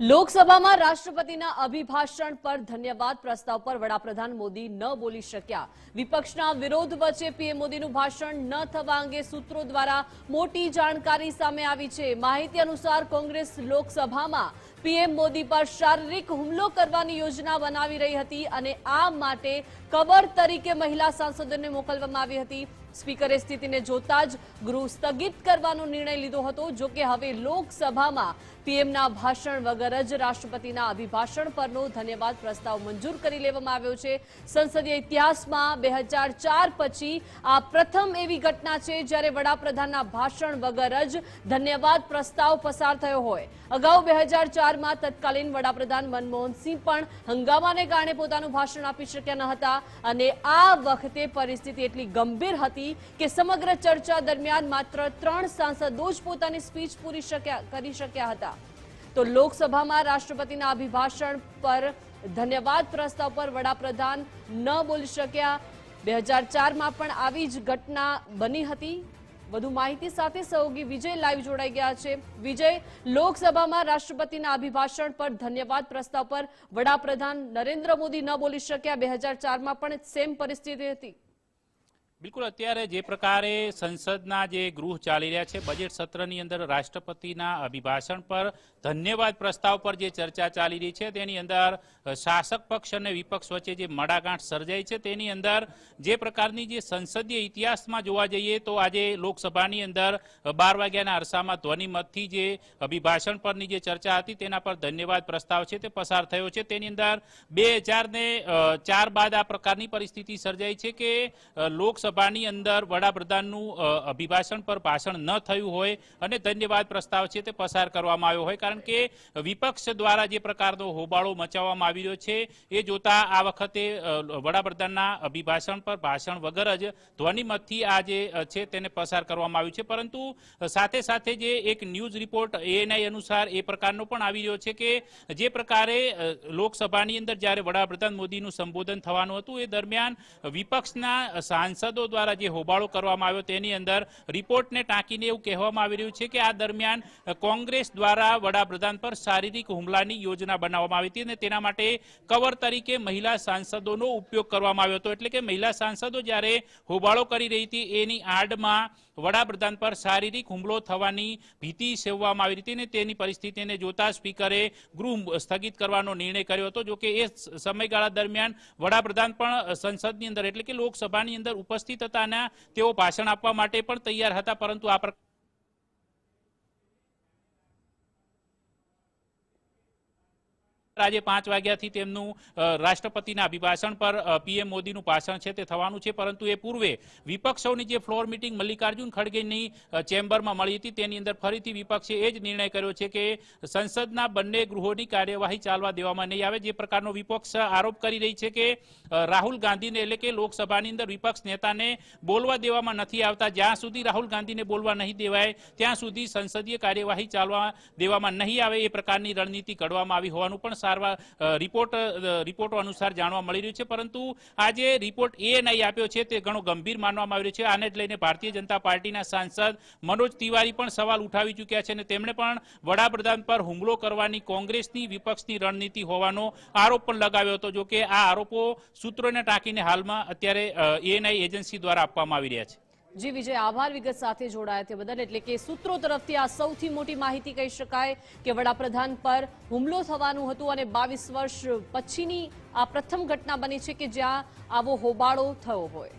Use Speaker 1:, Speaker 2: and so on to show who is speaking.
Speaker 1: લોકસભામાં રાષ્ટ્રપતિના અભિભાષણ પર ધન્યવાદ પ્રસ્તાવ પર વડાપ્રધાન મોદી ન બોલી શક્યા। વિપક્ષના વિરોધ વચ્ચે પીએમ મોદીનું ભાષણ ન થવા અંગે સૂત્રો દ્વારા મોટી જાણકારી સામે આવી છે। માહિતી અનુસાર કોંગ્રેસ લોકસભામાં પીએમ મોદી પર શારીરિક હુમલો કરવાની યોજના બનાવી રહી હતી અને આ માટે કબર તરીકે મહિલા સાંસદોને મોકલવામાં આવી હતી। સ્પીકરે સ્થિતિને જોતા જ ગૃહ સ્થગિત કરવાનો નિર્ણય લીધો હતો। જો કે હવે લોકસભામાં પીએમના ભાષણ વગર જ રાષ્ટ્રપતિના અભિભાષણ પરનો ધન્યવાદ પ્રસ્તાવ મંજૂર કરી લેવામાં આવ્યો છે। સંસદીય ઇતિહાસમાં 2004 પછી આ પ્રથમ એવી ઘટના છે જ્યારે વડાપ્રધાનના ભાષણ વગર જ ધન્યવાદ પ્રસ્તાવ પસાર થયો હોય। અગાઉ 2004માં તત્કાલીન વડાપ્રધાન મનમોહનસિંહ પણ હંગામાને કારણે પોતાનું ભાષણ આપી શક્યા ન હતા અને આ વખતે પરિસ્થિતિ એટલી ગંભીર હતી કે સમગ્ર ચર્ચા દરમિયાન માત્ર 3 સાંસદો જ પોતાની સ્પીચ પૂરી કરી શક્યા હતા। તો લોકસભામાં રાષ્ટ્રપતિના અભિભાષણ પર ધન્યવાદ પ્રસ્તાવ પર વડાપ્રધાન ન બોલી શક્યા। 2004માં પણ આવી જ ઘટના બની હતી। વધુ માહિતી સાથે સહયોગી વિજય લાઈવ જોડાઈ ગયા છે। વિજય, લોકસભામાં રાષ્ટ્રપતિના અભિભાષણ પર ધન્યવાદ પ્રસ્તાવ પર વડાપ્રધાન નરેન્દ્ર મોદી ન બોલી શક્યા। 2004માં પણ સેમ પરિસ્થિતિ હતી।
Speaker 2: બિલકુલ, અત્યારે જે પ્રકારે સંસદના જે ગૃહ ચાલી રહ્યા છે, બજેટ સત્રની અંદર રાષ્ટ્રપતિના અભિભાષણ પર ધન્યવાદ પ્રસ્તાવ પર જે ચર્ચા ચાલી રહી છે તેની અંદર શાસક પક્ષ અને વિપક્ષ વચ્ચે જે મડાગાંઠ સર્જાઈ છે તેની અંદર જે પ્રકારની જે સંસદીય ઇતિહાસમાં જોવા જઈએ તો આજે લોકસભાની અંદર 12 વાગ્યાના અરસામાં ધ્વનિમતથી જે અભિભાષણ પરની જે ચર્ચા હતી તેના પર ધન્યવાદ પ્રસ્તાવ છે તે પસાર થયો છે। તેની અંદર 2004 બાદ આ પ્રકારની પરિસ્થિતિ સર્જાઈ છે કે લોકસભાની અંદર વડાપ્રધાનનું અભિભાષણ પર ભાષણ ન થયું હોય અને ધન્યવાદ પ્રસ્તાવ છે તે પસાર કરવામાં આવ્યો હોય, કારણ કે વિપક્ષ દ્વારા જે પ્રકારનો હોબાળો મચાવવામાં આવી રહ્યો છે એ જોતા આ વખતે વડાપ્રધાનના અભિભાષણ પર ભાષણ વગર જ ધ્વનિમતથી આ જે છે તેને પસાર કરવામાં આવ્યું છે। પરંતુ સાથે સાથે જે એક ન્યૂઝ રિપોર્ટ એએનઆઈ અનુસાર એ પ્રકારનો પણ આવી રહ્યો છે કે જે પ્રકારે લોકસભાની અંદર જ્યારે વડાપ્રધાન મોદીનું સંબોધન થવાનું હતું એ દરમિયાન વિપક્ષના સાંસદો દ્વારા જે હોબાળો કરવામાં આવ્યો તેની અંદર રિપોર્ટને ટાંકીને એવું કહેવામાં આવી રહ્યું છે કે આ દરમિયાન કોંગ્રેસ દ્વારા વડાપ્રધાન પર શારીરિક હુમલાની યોજના બનાવવામાં આવી હતી અને તેના માટે કવર તરીકે મહિલા સાંસદોનો ઉપયોગ કરવામાં આવ્યો હતો। એટલે કે મહિલા સાંસદો જ્યારે હોબાળો કરી રહી હતી એની આડમાં વડાપ્રધાન પર શારીરિક હુમલો થવાની ભીતિ સેવવામાં આવી હતી અને તેની પરિસ્થિતિને જોતા સ્પીકરે ગૃહ સ્થગિત કરવાનો નિર્ણય કર્યો હતો। જો કે એ સમયગાળા દરમિયાન વડાપ્રધાન પણ સંસદની અંદર એટલે કે લોકસભાની અંદર ઉપસ્થિત હતા અને તેઓ ભાષણ આપવા માટે પણ તૈયાર હતા, પરંતુ આ આજે 5 વાગ્યાથી તેમનું રાષ્ટ્રપતિના અભિભાષણ પર પીએમ મોદીનું ભાષણ છે તે થવાનું છે। પરંતુ એ પૂર્વે વિપક્ષોની જે ફ્લોર મિટિંગ મલ્લિકાર્જુન ખડગેની ચેમ્બરમાં મળી હતી તેની અંદર ફરીથી વિપક્ષે એ જ નિર્ણય કર્યો છે કે સંસદના બંને ગૃહોની કાર્યવાહી ચાલવા દેવામાં નહીં આવે। જે પ્રકારનો વિપક્ષ આરોપ કરી રહી છે કે રાહુલ ગાંધીને એટલે કે લોકસભાની અંદર વિપક્ષ નેતાને બોલવા દેવામાં નથી આવતા, જ્યાં સુધી રાહુલ ગાંધીને બોલવા નહીં દેવાય ત્યાં સુધી સંસદીય કાર્યવાહી ચાલવા દેવામાં નહીં આવે એ પ્રકારની રણનીતિ ઘડવામાં આવી હોવાનું પણ રિપોર્ટો અનુસાર જાણવા મળી રહ્યું છે। પરંતુ આ જે રિપોર્ટ એએનઆઈ આપ્યો છે તે ઘણો ગંભીર માનવામાં આવી રહ્યો છે। આને જ લઈને ભારતીય જનતા પાર્ટીના સાંસદ મનોજ તિવારી પણ સવાલ ઉઠાવી ચૂક્યા છે અને તેમણે પણ વડાપ્રધાન પર હુમલો કરવાની કોંગ્રેસની વિપક્ષની રણનીતિ હોવાનો આરોપ પણ લગાવ્યો હતો। જો કે આ આરોપો સૂત્રોને ટાંકીને હાલમાં અત્યારે એએનઆઈ એજન્સી દ્વારા આપવામાં આવી રહ્યા છે।
Speaker 1: જી વિજય, આભાર વિગત સાથે જોડાયા તે બદલ। એટલે કે સૂત્રો તરફથી આ સૌથી મોટી માહિતી કહી શકાય કે વડાપ્રધાન પર હુમલો થવાનું હતું અને 22 વર્ષ પછીની આ પ્રથમ ઘટના બની છે કે જ્યાં આવો હોબાળો થયો હોય।